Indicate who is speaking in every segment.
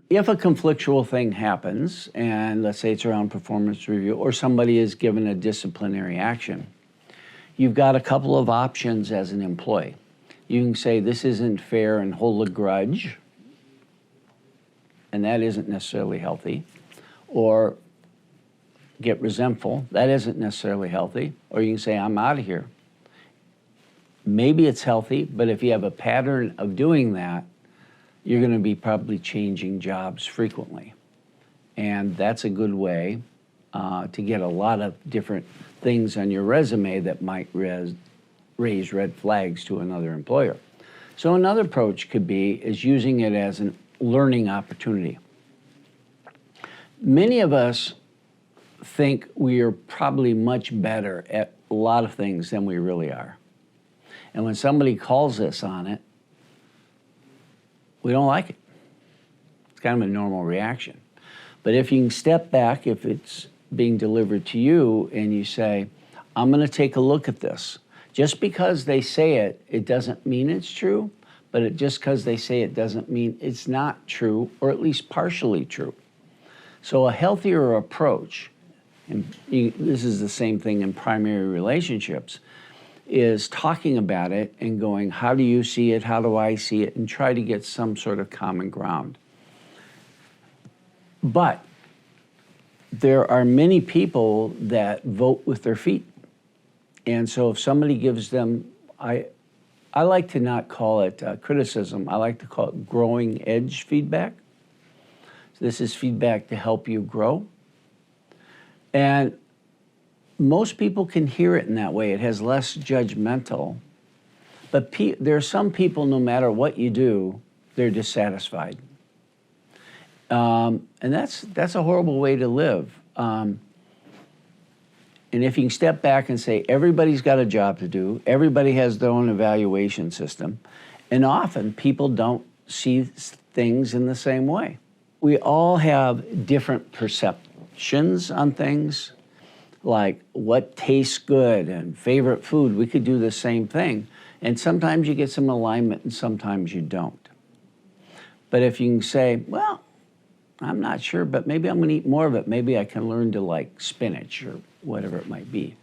Speaker 1: If a conflictual thing happens, and let's say it's around performance review, or somebody is given a disciplinary action, you've got a couple of options as an employee. You can say, this isn't fair, and hold a grudge, and that isn't necessarily healthy. Or get resentful, that isn't necessarily healthy. Or you can say, I'm out of here. Maybe it's healthy, but if you have a pattern of doing that, you're going to be probably changing jobs frequently. And that's a good way to get a lot of different things on your resume that might raise red flags to another employer. So another approach could be is using it as a learning opportunity. Many of us think we are probably much better at a lot of things than we really are. And when somebody calls us on it, we don't like it. It's kind of a normal reaction. But if you can step back, if it's being delivered to you and you say, I'm going to take a look at this. Just because they say it, it doesn't mean it's true, but just because they say it doesn't mean it's not true, or at least partially true. So a healthier approach, and this is the same thing in primary relationships, is talking about it and going, how do you see it? How do I see it? And try to get some sort of common ground. But there are many people that vote with their feet. And so if somebody gives them, I like to not call it criticism. I like to call it growing edge feedback. So this is feedback to help you grow. And most people can hear it in that way. It has less judgmental. But there are some people, no matter what you do, they're dissatisfied. And that's a horrible way to live. And if you can step back and say, everybody's got a job to do, everybody has their own evaluation system, and often people don't see things in the same way. We all have different perceptions on things, like what tastes good and favorite food. We could do the same thing. And sometimes you get some alignment and sometimes you don't. But if you can say, well, I'm not sure, but maybe I'm going to eat more of it. Maybe I can learn to like spinach or whatever it might be.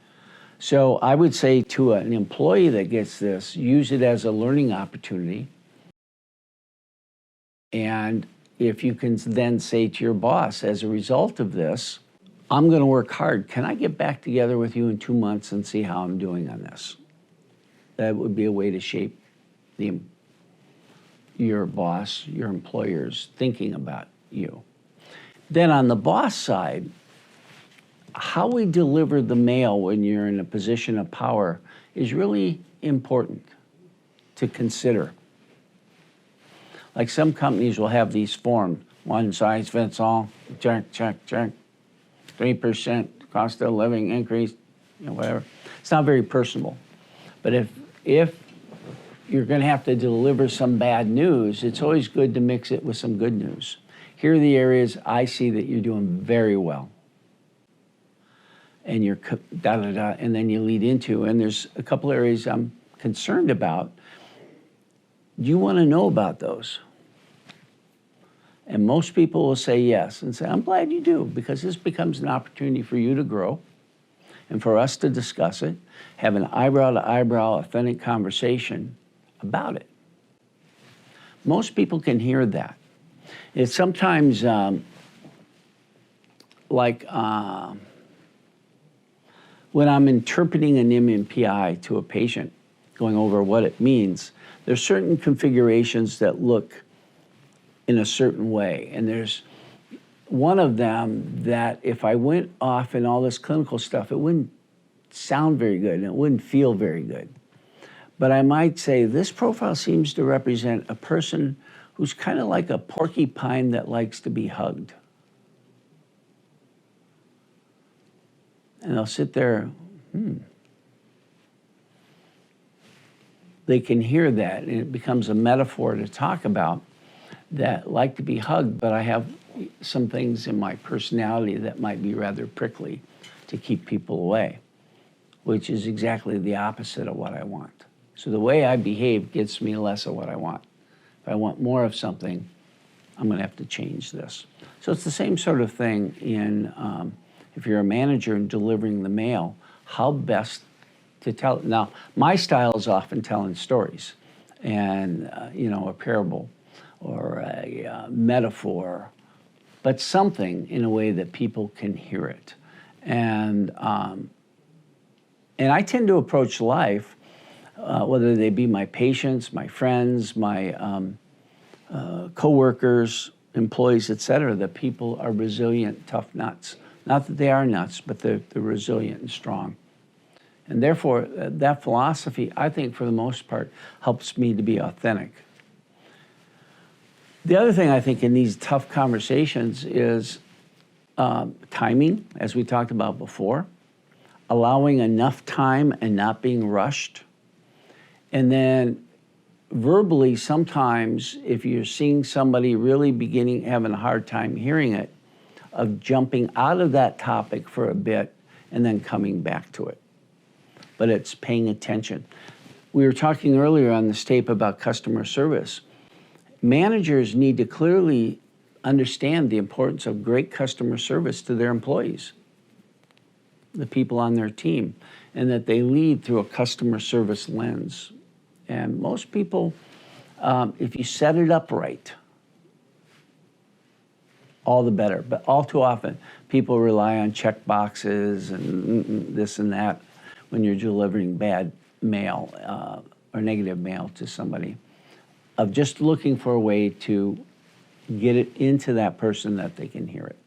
Speaker 1: So I would say to an employee that gets this, use it as a learning opportunity. And if you can then say to your boss, as a result of this, I'm going to work hard. Can I get back together with you in 2 months and see how I'm doing on this? That would be a way to shape your boss, your employer's thinking about you. Then on the boss side, how we deliver the mail when you're in a position of power is really important to consider. Like some companies will have these forms, one size fits all, check, check, check. 3% cost of living increase, whatever. It's not very personable. But if you're going to have to deliver some bad news, it's always good to mix it with some good news. Here are the areas I see that you're doing very well. And you're da-da-da, and then you lead into, and there's a couple areas I'm concerned about. Do you want to know about those? And most people will say yes and say, I'm glad you do, because this becomes an opportunity for you to grow and for us to discuss it, have an eyebrow-to-eyebrow, authentic conversation about it. Most people can hear that. It's sometimes when I'm interpreting an MMPI to a patient, going over what it means, there's certain configurations that look in a certain way. And there's one of them that if I went off in all this clinical stuff, it wouldn't sound very good and it wouldn't feel very good. But I might say this profile seems to represent a person who's kind of like a porcupine that likes to be hugged. And they'll sit there, They can hear that, and it becomes a metaphor to talk about that like to be hugged, but I have some things in my personality that might be rather prickly to keep people away, which is exactly the opposite of what I want. So the way I behave gets me less of what I want. If I want more of something, I'm going to have to change this. So it's the same sort of thing in if you're a manager and delivering the mail, how best to tell it. Now, my style is often telling stories and, a parable or a metaphor, but something in a way that people can hear it. And I tend to approach life, whether they be my patients, my friends, my coworkers, employees, et cetera, that people are resilient, tough nuts. Not that they are nuts, but they're resilient and strong. And therefore, that philosophy, I think, for the most part, helps me to be authentic. The other thing I think in these tough conversations is timing, as we talked about before, allowing enough time and not being rushed. And then verbally, sometimes if you're seeing somebody really having a hard time hearing it, of jumping out of that topic for a bit and then coming back to it. But it's paying attention. We were talking earlier on this tape about customer service. Managers need to clearly understand the importance of great customer service to their employees, the people on their team, and that they lead through a customer service lens. And most people, if you set it up right, all the better. But all too often, people rely on check boxes and this and that when you're delivering bad mail or negative mail to somebody, of just looking for a way to get it into that person that they can hear it.